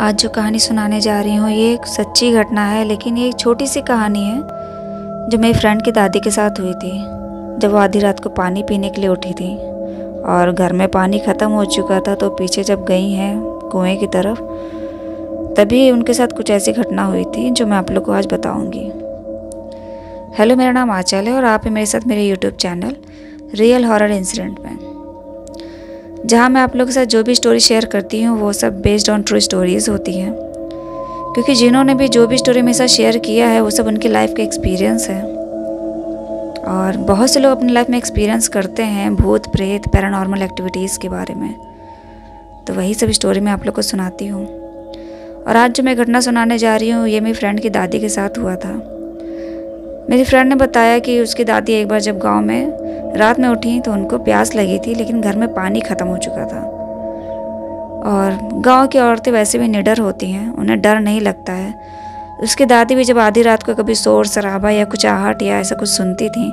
आज जो कहानी सुनाने जा रही हूँ ये एक सच्ची घटना है, लेकिन ये एक छोटी सी कहानी है जो मेरी फ्रेंड की दादी के साथ हुई थी। जब वो आधी रात को पानी पीने के लिए उठी थी और घर में पानी ख़त्म हो चुका था, तो पीछे जब गई हैं कुएं की तरफ, तभी उनके साथ कुछ ऐसी घटना हुई थी जो मैं आप लोग को आज बताऊँगी। हेलो, मेरा नाम आंचल है और आप हैं मेरे साथ मेरे YouTube channel real horror incident में, जहाँ मैं आप लोगों के साथ जो भी स्टोरी शेयर करती हूँ वो सब बेस्ड ऑन ट्रू स्टोरीज़ होती हैं, क्योंकि जिन्होंने भी जो भी स्टोरी मेरे साथ शेयर किया है वो सब उनकी लाइफ का एक्सपीरियंस है। और बहुत से लोग अपनी लाइफ में एक्सपीरियंस करते हैं भूत प्रेत पैरानॉर्मल एक्टिविटीज़ के बारे में, तो वही सब स्टोरी मैं आप लोग को सुनाती हूँ। और आज जो मैं घटना सुनाने जा रही हूँ ये मेरी फ्रेंड की दादी के साथ हुआ था। मेरी फ्रेंड ने बताया कि उसकी दादी एक बार जब गांव में रात में उठी तो उनको प्यास लगी थी, लेकिन घर में पानी ख़त्म हो चुका था। और गांव की औरतें वैसे भी निडर होती हैं, उन्हें डर नहीं लगता है। उसकी दादी भी जब आधी रात को कभी शोर शराबा या कुछ आहट या ऐसा कुछ सुनती थी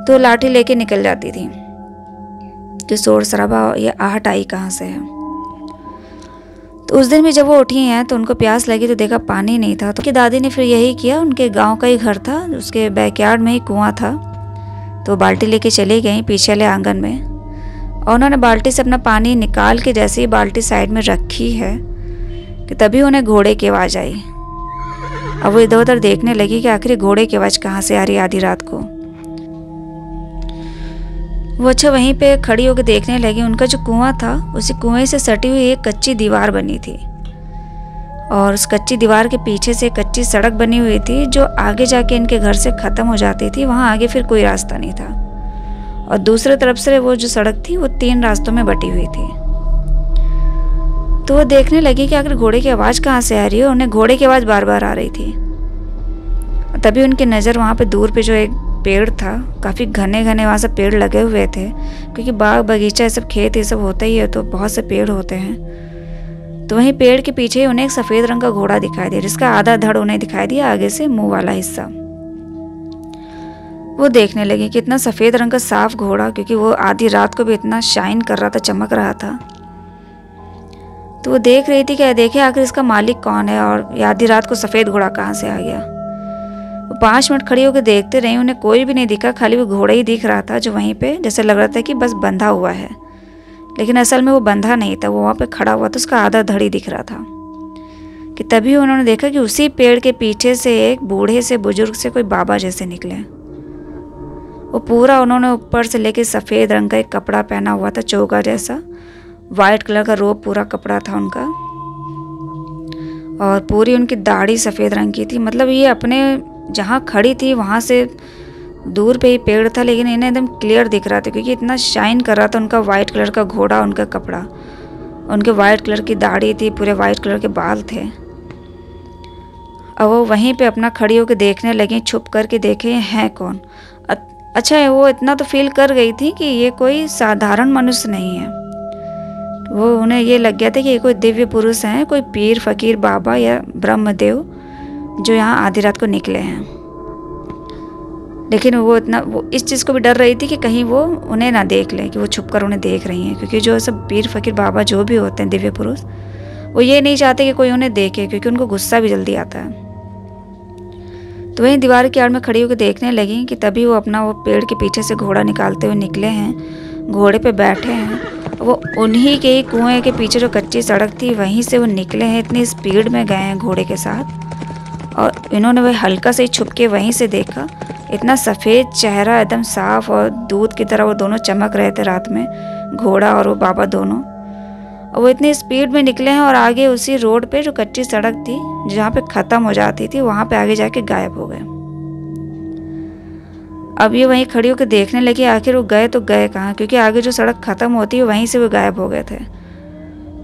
तो लाठी लेके निकल जाती थी कि शोर शराबा या आहट आई कहाँ से है। तो उस दिन भी जब वो उठी हैं तो उनको प्यास लगी तो देखा पानी नहीं था, तो उनकी दादी ने फिर यही किया। उनके गांव का ही घर था, उसके बैकयार्ड में ही कुआं था, तो बाल्टी लेके चली गई पीछे वाले आंगन में, और उन्होंने बाल्टी से अपना पानी निकाल के जैसे ही बाल्टी साइड में रखी है कि तभी उन्हें घोड़े की आवाज़ आई। अब वो इधर उधर देखने लगी कि आखिर घोड़े की आवाज़ कहाँ से आ रही है आधी रात को। वो वहीं पे खड़ी होकर देखने लगी। उनका जो कुआं था उसी कुएं से सटी हुई एक कच्ची दीवार बनी थी, और उस कच्ची दीवार के पीछे से कच्ची सड़क बनी हुई थी जो आगे जाके इनके घर से ख़त्म हो जाती थी। वहाँ आगे फिर कोई रास्ता नहीं था, और दूसरी तरफ से वो जो सड़क थी वो 3 रास्तों में बटी हुई थी। तो वो देखने लगी कि आखिर घोड़े की आवाज़ कहाँ से आ रही है। उन्हें घोड़े की आवाज़ बार बार आ रही थी। तभी उनकी नज़र वहाँ पे दूर पे जो एक पेड़ था, काफ़ी घने घने वहाँ से पेड़ लगे हुए थे, क्योंकि बाग बगीचा ये सब खेत ये सब होता ही है, तो बहुत से पेड़ होते हैं। तो वहीं पेड़ के पीछे उन्हें एक सफ़ेद रंग का घोड़ा दिखाई दिया, जिसका आधा धड़ उन्हें दिखाई दिया, आगे से मुंह वाला हिस्सा। वो देखने लगी कि इतना सफ़ेद रंग का साफ घोड़ा, क्योंकि वो आधी रात को भी इतना शाइन कर रहा था, चमक रहा था। तो वो देख रही थी कि देखे आखिर इसका मालिक कौन है, और आधी रात को सफ़ेद घोड़ा कहाँ से आ गया। 5 मिनट खड़ी होकर देखते रही, उन्हें कोई भी नहीं दिखा, खाली वो घोड़ा ही दिख रहा था जो वहीं पे जैसे लग रहा था कि बस बंधा हुआ है, लेकिन असल में वो बंधा नहीं था, वो वहाँ पे खड़ा हुआ था, उसका आधा धड़ ही दिख रहा था। कि तभी उन्होंने देखा कि उसी पेड़ के पीछे से एक बूढ़े से बुजुर्ग से कोई बाबा जैसे निकले। वो पूरा उन्होंने ऊपर से लेके सफ़ेद रंग का एक कपड़ा पहना हुआ था, चोगा जैसा, वाइट कलर का रोब पूरा कपड़ा था उनका, और पूरी उनकी दाढ़ी सफ़ेद रंग की थी। मतलब ये अपने जहाँ खड़ी थी वहाँ से दूर पे ही पेड़ था, लेकिन इन्हें एकदम क्लियर दिख रहा था, क्योंकि इतना शाइन कर रहा था उनका वाइट कलर का घोड़ा, उनका कपड़ा, उनके वाइट कलर की दाढ़ी थी, पूरे वाइट कलर के बाल थे। अब वो वहीं पे अपना खड़ी होकर देखने लगी, छुप करके देखे हैं कौन। अच्छा, वो इतना तो फील कर गई थी कि ये कोई साधारण मनुष्य नहीं है। वो उन्हें ये लग गया था कि ये कोई दिव्य पुरुष हैं, कोई पीर फकीर बाबा या ब्रह्मदेव जो यहाँ आधी रात को निकले हैं। लेकिन वो इस चीज़ को भी डर रही थी कि कहीं वो उन्हें ना देख ले, कि वो छुप कर उन्हें देख रही हैं, क्योंकि जो सब पीर फकीर बाबा जो भी होते हैं दिव्य पुरुष, वो ये नहीं चाहते कि कोई उन्हें देखे, क्योंकि उनको गुस्सा भी जल्दी आता है। तो वहीं दीवार की आड़ में खड़ी होकर देखने लगी कि तभी वो पेड़ के पीछे से घोड़ा निकालते हुए निकले हैं, घोड़े पे बैठे हैं। वो उन्हीं के ही कुएं के पीछे जो कच्ची सड़क थी वहीं से वो निकले हैं, इतनी स्पीड में गए हैं घोड़े के साथ, और इन्होंने वह हल्का से ही छुप के वहीं से देखा। इतना सफ़ेद चेहरा, एकदम साफ और दूध की तरह वो दोनों चमक रहे थे रात में, घोड़ा और वो बाबा दोनों। और वो इतनी स्पीड में निकले हैं और आगे उसी रोड पे जो कच्ची सड़क थी जहाँ पे ख़त्म हो जाती थी, वहाँ पे आगे जाके गायब हो गए। अब ये वहीं खड़ी होकर देखने लगी आखिर वो गए तो गए कहाँ, क्योंकि आगे जो सड़क ख़त्म होती है वहीं से वो गायब हो गए थे।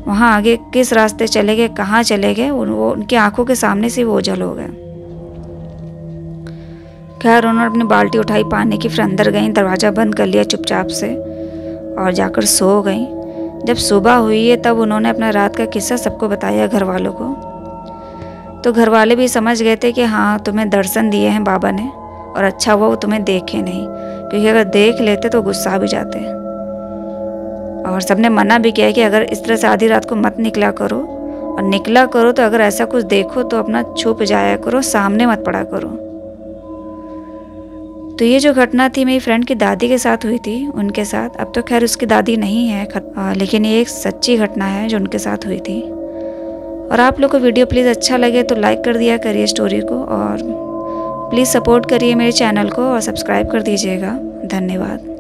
वहाँ आगे किस रास्ते चले गए, कहाँ चले गए, वो उनकी आंखों के सामने से वो ओझल हो गए। खैर उन्होंने अपनी बाल्टी उठाई पानी की, फिर अंदर गई, दरवाज़ा बंद कर लिया चुपचाप से और जाकर सो गई। जब सुबह हुई है तब उन्होंने अपना रात का किस्सा सबको बताया घर वालों को। तो घर वाले भी समझ गए थे कि हाँ तुम्हें दर्शन दिए हैं बाबा ने, और अच्छा हुआ वो तुम्हें देखे नहीं, क्योंकि अगर देख लेते तो गुस्सा भी जाते। और सबने मना भी किया कि अगर इस तरह से आधी रात को मत निकला करो, और निकला करो तो अगर ऐसा कुछ देखो तो अपना छुप जाया करो, सामने मत पड़ा करो। तो ये जो घटना थी मेरी फ्रेंड की दादी के साथ हुई थी, उनके साथ। अब तो खैर उसकी दादी नहीं है, लेकिन ये एक सच्ची घटना है जो उनके साथ हुई थी। और आप लोग को वीडियो प्लीज़ अच्छा लगे तो लाइक कर दिया करिए स्टोरी को, और प्लीज़ सपोर्ट करिए मेरे चैनल को और सब्सक्राइब कर दीजिएगा। धन्यवाद।